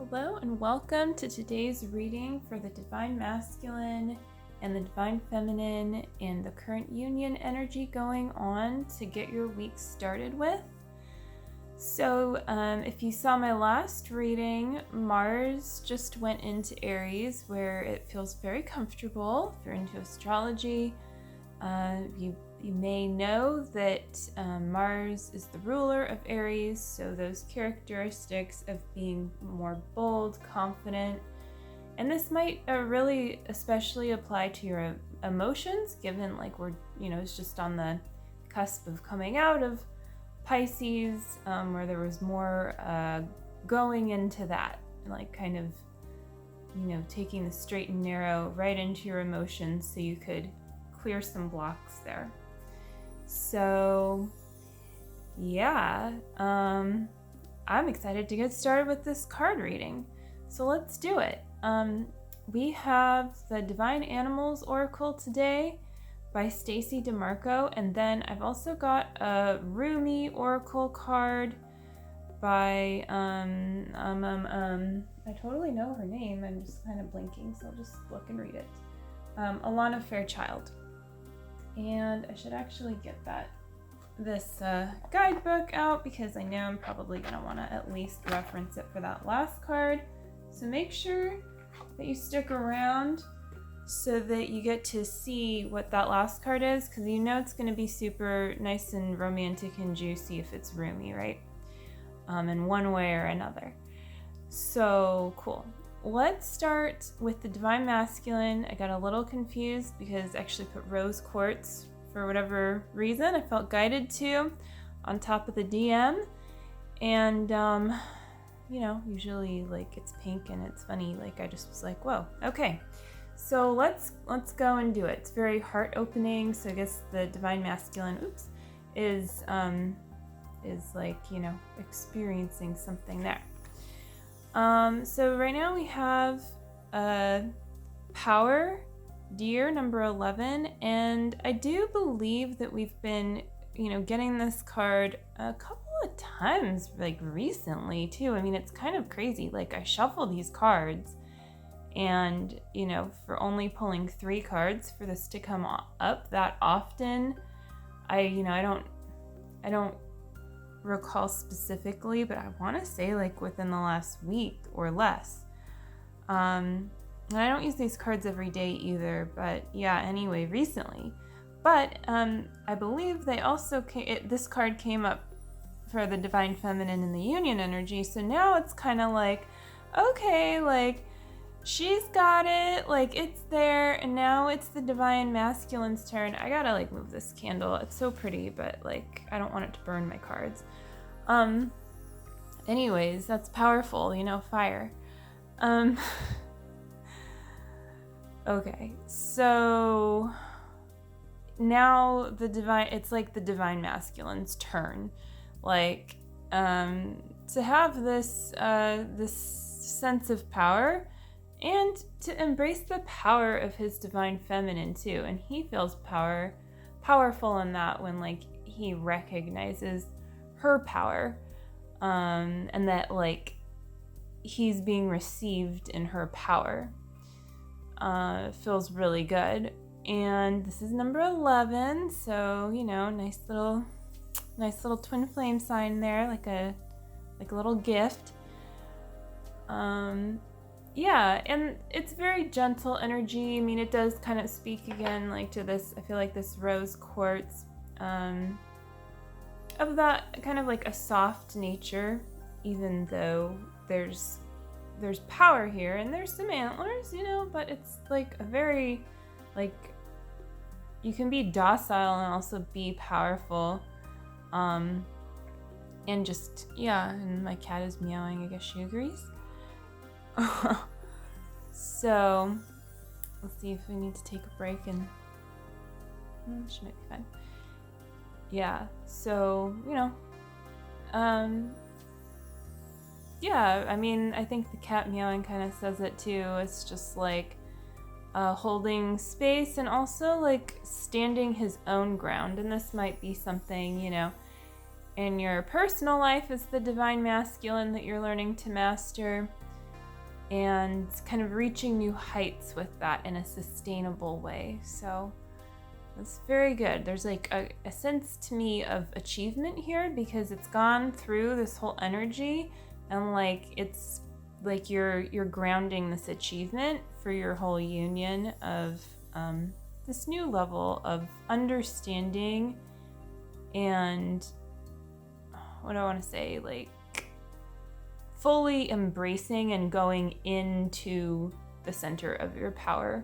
Hello and welcome to today's reading for the Divine Masculine and the Divine Feminine and the current union energy going on to get your week started with. So if you saw my last reading, Mars just went into Aries where it feels very comfortable. If you're into astrology, you may know that Mars is the ruler of Aries, so those characteristics of being more bold, confident, and this might really especially apply to your emotions, given like it's just on the cusp of coming out of Pisces, where there was more going into that, like kind of, taking the straight and narrow right into your emotions so you could clear some blocks there. So yeah, I'm excited to get started with this card reading. So let's do it. We have the Divine Animals Oracle today by Stacy DeMarco, and then I've also got a Rumi Oracle card by I totally know her name, I'm just kind of blinking, so I'll just look and read it. Alana Fairchild. And I should actually get this guidebook out because I know I'm probably going to want to at least reference it for that last card. So make sure that you stick around so that you get to see what that last card is, because it's going to be super nice and romantic and juicy if it's Rumi, right? In one way or another. So cool. Let's start with the Divine Masculine. I got a little confused because I actually put rose quartz for whatever reason. I felt guided to on top of the DM. And, usually like it's pink and it's funny. Like I just was like, whoa, okay. So let's go and do it. It's very heart opening. So I guess the Divine Masculine, is like, experiencing something there. So right now we have Power, Deer, number 11, and I do believe that we've been, getting this card a couple of times, like recently too. I mean, it's kind of crazy. Like I shuffle these cards and, for only pulling 3 cards for this to come up that often, I don't recall specifically, but I want to say like within the last week or less. And I don't use these cards every day either, but yeah, anyway, recently. But I believe they also this card came up for the Divine Feminine and the Union energy, so now it's kind of like, okay, like she's got it, like it's there, and now it's the Divine Masculine's turn. I gotta like move this candle. It's so pretty, but like I don't want it to burn my cards. Anyways, that's powerful, fire. Okay, so now it's like the Divine Masculine's turn. Like, to have this sense of power and to embrace the power of his Divine Feminine too. And he feels powerful in that when like he recognizes her power, and that like he's being received in her power. Feels really good. And this is number 11, so nice little twin flame sign there, like a little gift. Yeah, and it's very gentle energy. I mean, it does kind of speak again like to this, I feel like this rose quartz, of that kind of like a soft nature, even though there's power here and there's some antlers, but it's like a very, like, you can be docile and also be powerful. And just, yeah, and my cat is meowing, I guess she agrees. So let's see if we need to take a break, and she might be fine. Yeah, so yeah, I mean, I think the cat meowing kind of says it too. It's just like holding space and also like standing his own ground. And this might be something, in your personal life is the Divine Masculine that you're learning to master. and kind of reaching new heights with that in a sustainable way. So that's very good. There's like a sense to me of achievement here because it's gone through this whole energy, and like it's like you're grounding this achievement for your whole union of this new level of understanding and what do I want to say, like fully embracing and going into the center of your power,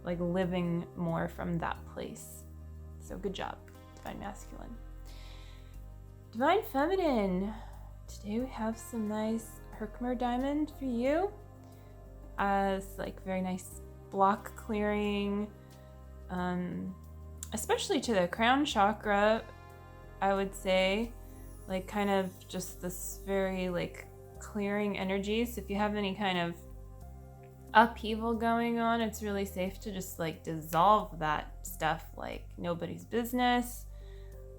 like living more from that place. So good job, Divine Masculine. Divine Feminine, today we have some nice Herkimer diamond for you. It's like very nice block clearing, especially to the crown chakra, I would say, like kind of just this very like clearing energy. So if you have any kind of upheaval going on, it's really safe to just like dissolve that stuff like nobody's business.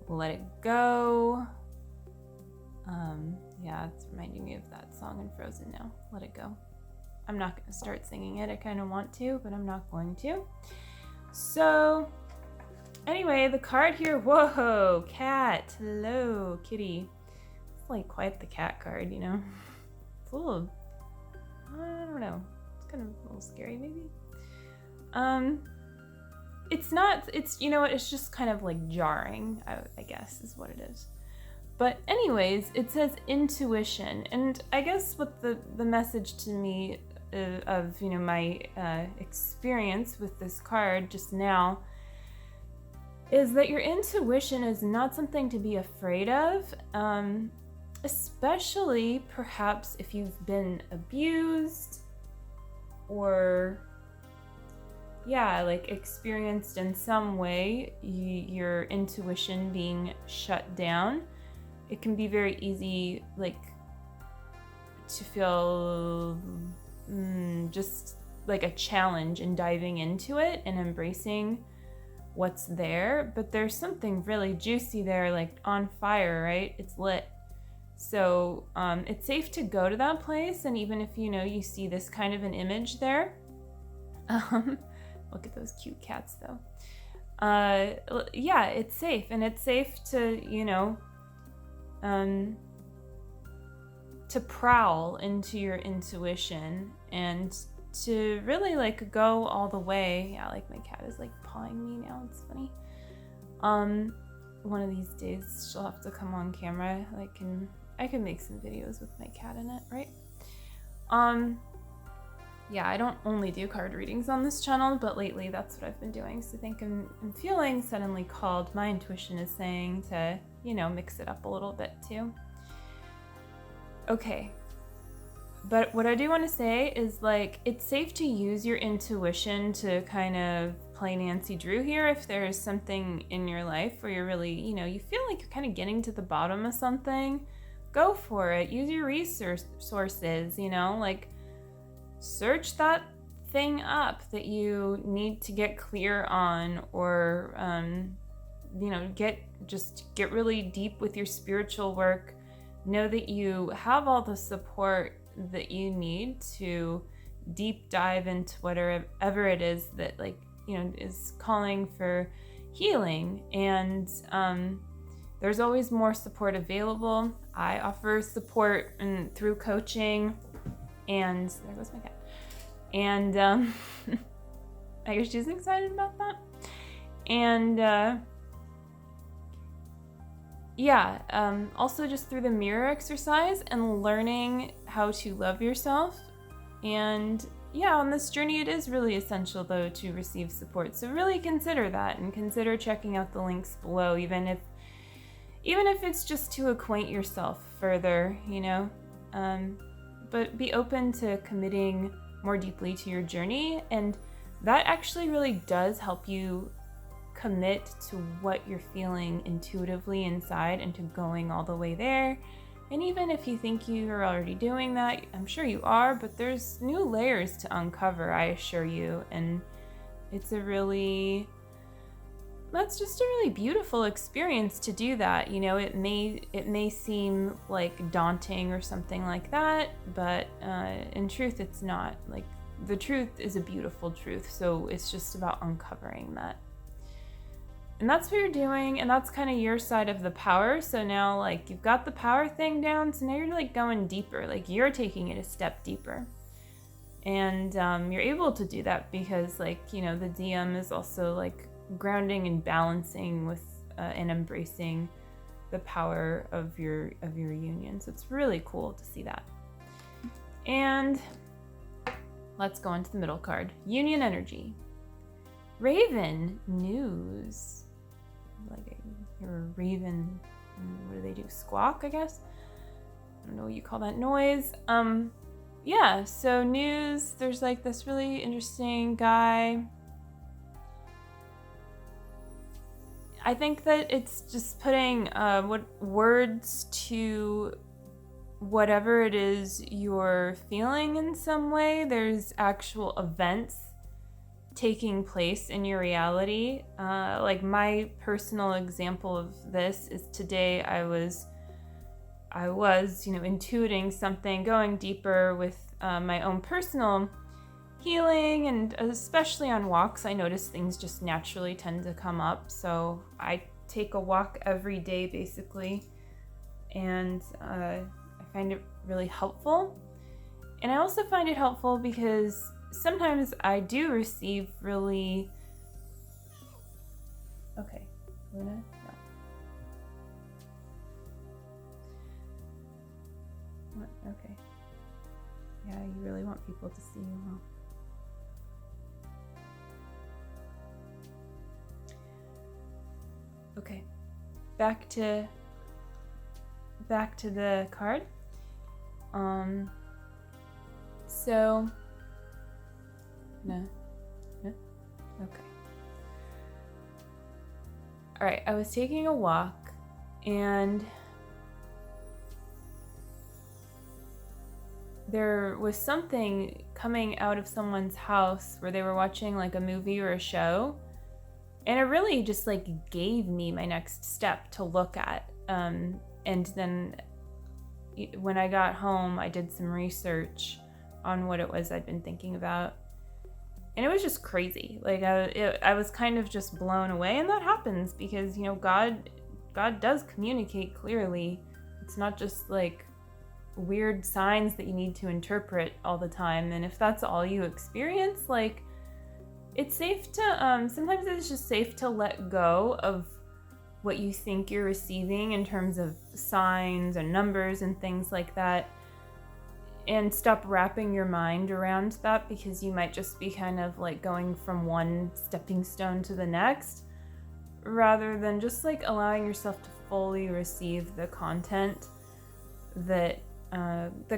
Let it go. Yeah, it's reminding me of that song in Frozen now. Let it go. I'm not going to start singing it. I kind of want to, but I'm not going to. So anyway, the card here, whoa, cat, hello, kitty. It's like quite the cat card, you know. It's a little, I don't know, it's kind of a little scary maybe. It's not, it's, you know what, it's just kind of like jarring, I guess is what it is. But anyways, it says intuition, and I guess what the message to me of, you know, my experience with this card just now is that your intuition is not something to be afraid of, especially perhaps if you've been abused or like experienced in some way your intuition being shut down. It can be very easy like to feel just like a challenge in diving into it and embracing what's there, but there's something really juicy there, like on fire, right? It's lit. So it's safe to go to that place, and even if you know you see this kind of an image there, look at those cute cats though. Yeah, it's safe, and it's safe to, you know, to prowl into your intuition and to really like go all the way. Yeah, like my cat is like pawing me now. It's funny. One of these days she'll have to come on camera. I can make some videos with my cat in it, right? Yeah, I don't only do card readings on this channel, but lately that's what I've been doing. So I think I'm feeling suddenly called. My intuition is saying to, you know, mix it up a little bit too. Okay. But what I do want to say is, like, it's safe to use your intuition to kind of play Nancy Drew here if there's something in your life where you're really, you know, you feel like you're kind of getting to the bottom of something. Go for it. Use your resources, you know, like search that thing up that you need to get clear on, or, you know, get really deep with your spiritual work. Know that you have all the support that you need to deep dive into whatever it is that, like, you know, is calling for healing. And there's always more support available. I offer support through coaching, and there goes my cat. And I guess she's excited about that. And also just through the mirror exercise and learning how to love yourself. And yeah, on this journey it is really essential though to receive support. So really consider that, and consider checking out the links below, even if it's just to acquaint yourself further, you know. But be open to committing more deeply to your journey, and that actually really does help you commit to what you're feeling intuitively inside and to going all the way there. And even if you think you're already doing that, I'm sure you are, but there's new layers to uncover, I assure you. And it's a really that's just a really beautiful experience to do that. You know, it may seem like daunting or something like that, but in truth, it's not. Like, the truth is a beautiful truth, so it's just about uncovering that. And that's what you're doing, and that's kind of your side of the power. So now, like, you've got the power thing down, so now you're like going deeper, like you're taking it a step deeper. And you're able to do that because, like, you know, the DM is also like grounding and balancing with and embracing the power of your union. So it's really cool to see that. And let's go into the middle card. Union energy. Raven news. Like, you're a raven. What do they do? Squawk, I guess? I don't know what you call that noise. Yeah, so news. There's like this really interesting guy. I think that it's just putting words to whatever it is you're feeling in some way. There's actual events taking place in your reality. Like, my personal example of this is today I was, you know, intuiting something, going deeper with my own personal healing, and especially on walks, I notice things just naturally tend to come up. So I take a walk every day, basically, and I find it really helpful. And I also find it helpful because sometimes I do receive really... Okay, Luna? No. What? Okay. Yeah, you really want people to see you, huh? Okay, back to the card. So, no, okay. All right, I was taking a walk, and there was something coming out of someone's house where they were watching like a movie or a show. And it really just like gave me my next step to look at. And then when I got home, I did some research on what it was I'd been thinking about. And it was just crazy. Like, I was kind of just blown away. And that happens because, you know, God does communicate clearly. It's not just like weird signs that you need to interpret all the time. And if that's all you experience, like, it's safe to, sometimes it's just safe to let go of what you think you're receiving in terms of signs and numbers and things like that, and stop wrapping your mind around that, because you might just be kind of like going from one stepping stone to the next, rather than just like allowing yourself to fully receive the content that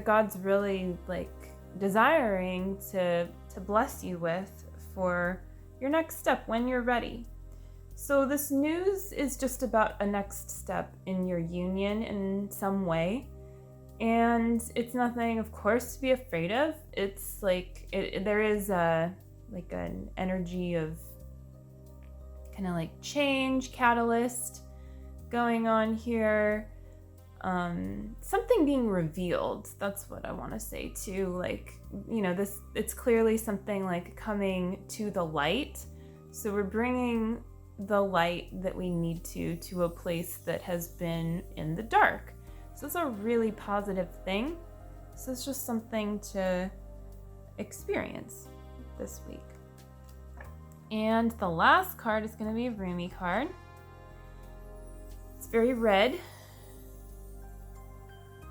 God's really like desiring to bless you with for your next step when you're ready. So this news is just about a next step in your union in some way. And it's nothing, of course, to be afraid of. It's like, there is like an energy of kind of like change, catalyst going on here. Something being revealed. That's what I want to say too. Like, you know, it's clearly something like coming to the light. So we're bringing the light that we need to a place that has been in the dark. So it's a really positive thing. So it's just something to experience this week. And the last card is going to be a Rumi card. It's very red.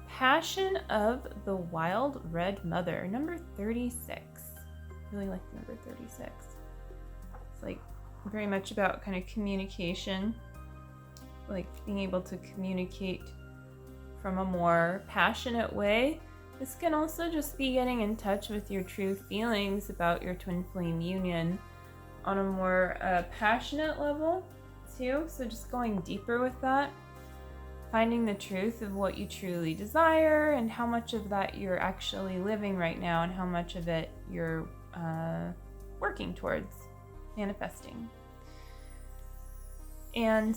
Passion of the Wild Red Mother, number 36. Really like number 36. It's like very much about kind of communication, like being able to communicate from a more passionate way. This can also just be getting in touch with your true feelings about your twin flame union on a more passionate level too. So just going deeper with that. Finding the truth of what you truly desire and how much of that you're actually living right now and how much of it you're working towards manifesting. And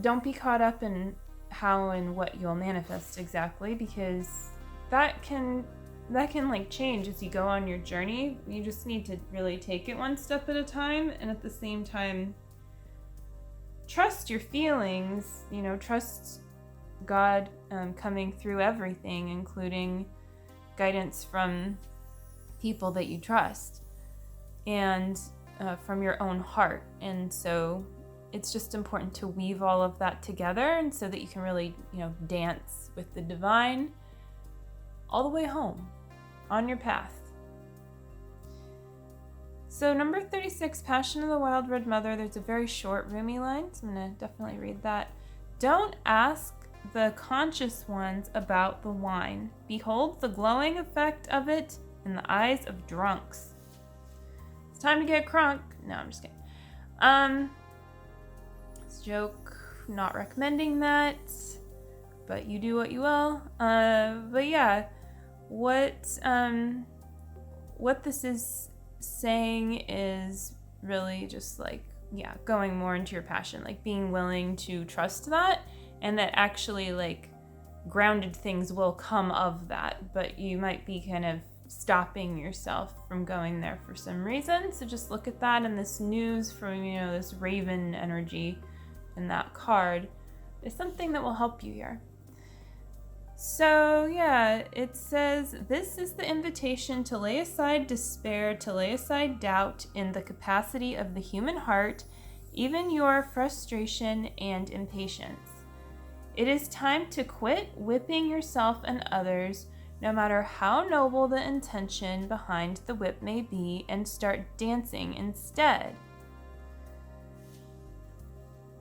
don't be caught up in how and what you'll manifest exactly, because that can like change as you go on your journey. You just need to really take it one step at a time, and at the same time trust your feelings, trust God coming through everything, including guidance from people that you trust and from your own heart. And so it's just important to weave all of that together, and so that you can really, dance with the divine all the way home on your path. So number 36, Passion of the Wild Red Mother, there's a very short Rumi line, so I'm going to definitely read that. Don't ask the conscious ones about the wine. Behold the glowing effect of it in the eyes of drunks. It's time to get crunk. No, I'm just kidding. This joke, not recommending that, but you do what you will. But yeah, what this is saying is really just like, going more into your passion, like being willing to trust that, and that actually like grounded things will come of that, but you might be kind of stopping yourself from going there for some reason. So just look at that, and this news from, this raven energy in that card is something that will help you here. So yeah, it says, this is the invitation to lay aside despair, to lay aside doubt in the capacity of the human heart, even your frustration and impatience. It is time to quit whipping yourself and others, no matter how noble the intention behind the whip may be, and start dancing instead.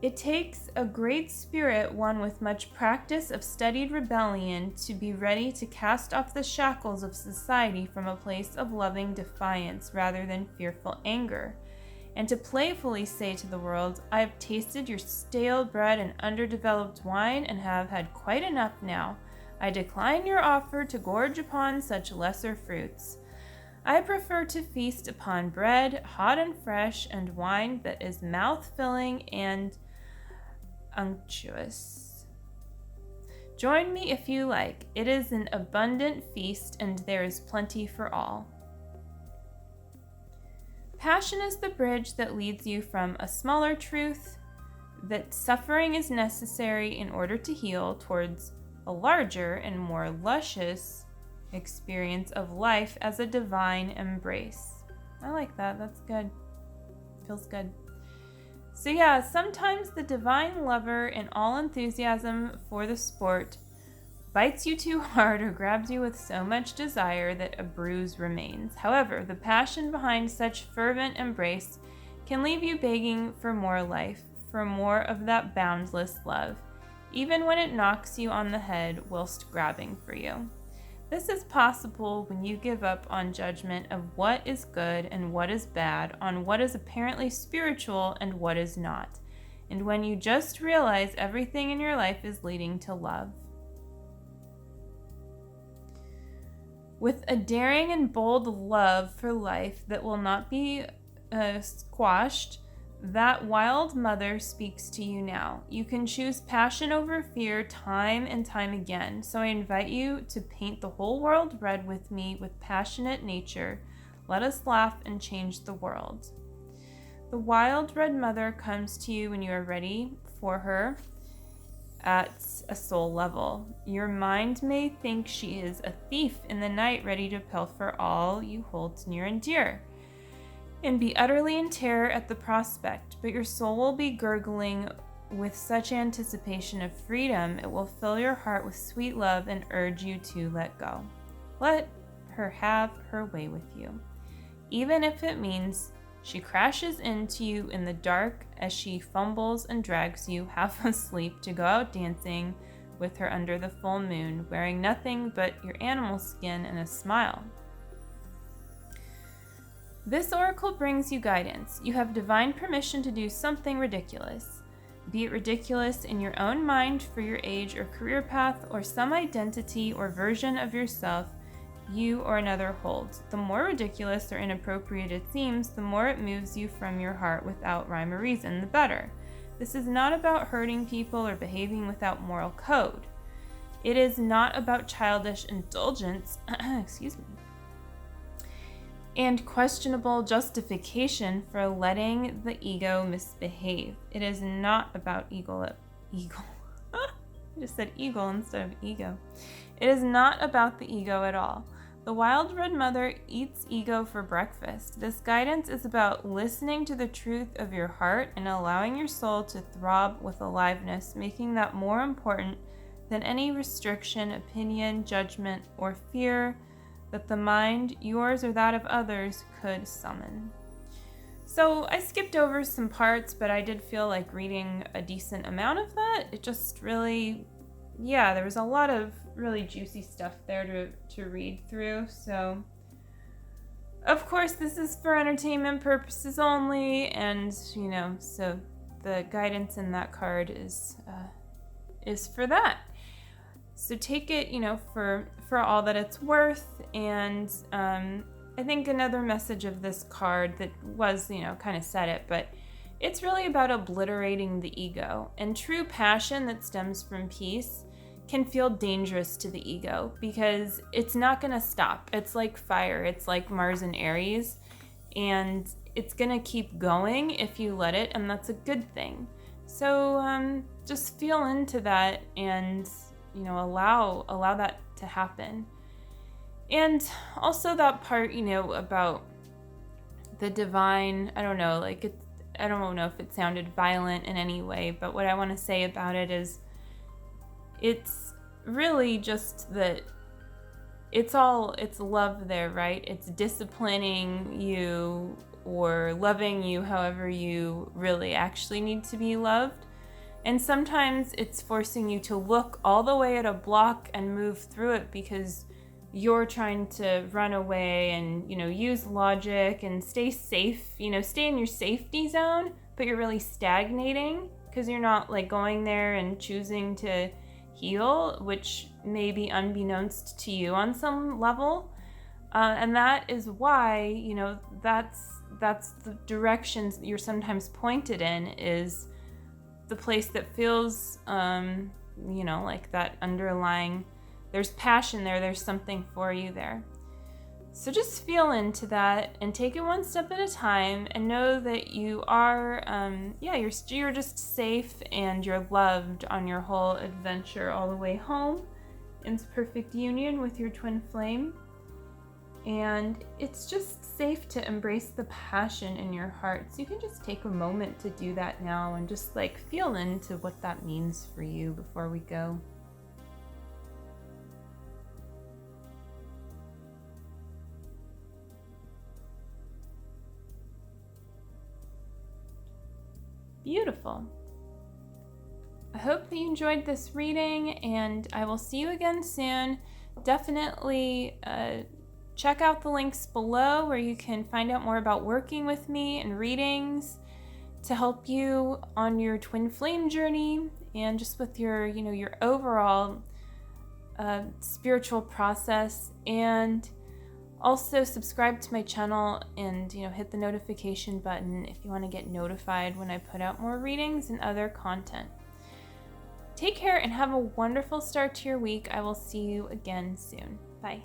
It takes a great spirit, one with much practice of studied rebellion, to be ready to cast off the shackles of society from a place of loving defiance rather than fearful anger, and to playfully say to the world, I have tasted your stale bread and underdeveloped wine and have had quite enough now. I decline your offer to gorge upon such lesser fruits. I prefer to feast upon bread, hot and fresh, and wine that is mouth-filling and unctuous. Join me if you like. It is an abundant feast, and there is plenty for all. Passion is the bridge that leads you from a smaller truth, that suffering is necessary in order to heal, towards a larger and more luscious experience of life as a divine embrace. I like that. That's good. Feels good. So yeah, sometimes the divine lover in all enthusiasm for the sport bites you too hard or grabs you with so much desire that a bruise remains. However, the passion behind such fervent embrace can leave you begging for more life, for more of that boundless love, even when it knocks you on the head whilst grabbing for you. This is possible when you give up on judgment of what is good and what is bad, on what is apparently spiritual and what is not, and when you just realize everything in your life is leading to love. With a daring and bold love for life that will not be squashed, that wild mother speaks to you now. You can choose passion over fear time and time again. So I invite you to paint the whole world red with me with passionate nature. Let us laugh and change the world. The wild red mother comes to you when you are ready for her at a soul level. Your mind may think she is a thief in the night, ready to pilfer all you hold near and dear, and be utterly in terror at the prospect, but your soul will be gurgling with such anticipation of freedom, it will fill your heart with sweet love and urge you to let go. Let her have her way with you, even if it means she crashes into you in the dark as she fumbles and drags you half asleep to go out dancing with her under the full moon, wearing nothing but your animal skin and a smile. This oracle brings you guidance. You have divine permission to do something ridiculous. Be it ridiculous in your own mind for your age or career path, or some identity or version of yourself you or another holds. The more ridiculous or inappropriate it seems, the more it moves you from your heart without rhyme or reason, the better. This is not about hurting people or behaving without moral code. It is not about childish indulgence, excuse me, and questionable justification for letting the ego misbehave. It is not about eagle. I just said eagle instead of ego. It is not about the ego at all. The wild red mother eats ego for breakfast. This guidance is about listening to the truth of your heart and allowing your soul to throb with aliveness, making that more important than any restriction, opinion, judgment, or fear that the mind, yours or that of others, could summon. So I skipped over some parts, but I did feel like reading a decent amount of that. It just really, there was a lot of really juicy stuff there to read through. So, of course, this is for entertainment purposes only, and, so the guidance in that card is for that. So take it, for all that it's worth. And I think another message of this card that was, kind of said it, but it's really about obliterating the ego. And true passion that stems from peace can feel dangerous to the ego because it's not going to stop. It's like fire. It's like Mars and Aries. And it's going to keep going if you let it, and that's a good thing. So just feel into that and allow that to happen. And also that part, about the divine, I don't know if it sounded violent in any way, but what I want to say about it is it's really just that it's love there, right? It's disciplining you or loving you however you really actually need to be loved. And sometimes it's forcing you to look all the way at a block and move through it because you're trying to run away and, use logic and stay safe, stay in your safety zone, but you're really stagnating because you're not like going there and choosing to heal, which may be unbeknownst to you on some level. And that is why, that's the directions you're sometimes pointed in, is the place that feels, like that underlying, there's passion there, there's something for you there. So just feel into that and take it one step at a time and know that you are, you're just safe and you're loved on your whole adventure all the way home into perfect union with your twin flame. And it's just safe to embrace the passion in your heart. So you can just take a moment to do that now and just feel into what that means for you before we go. Beautiful. I hope that you enjoyed this reading, and I will see you again soon. Definitely check out the links below where you can find out more about working with me and readings to help you on your twin flame journey and just with your, your overall spiritual process. And also subscribe to my channel and, hit the notification button if you want to get notified when I put out more readings and other content. Take care and have a wonderful start to your week. I will see you again soon. Bye.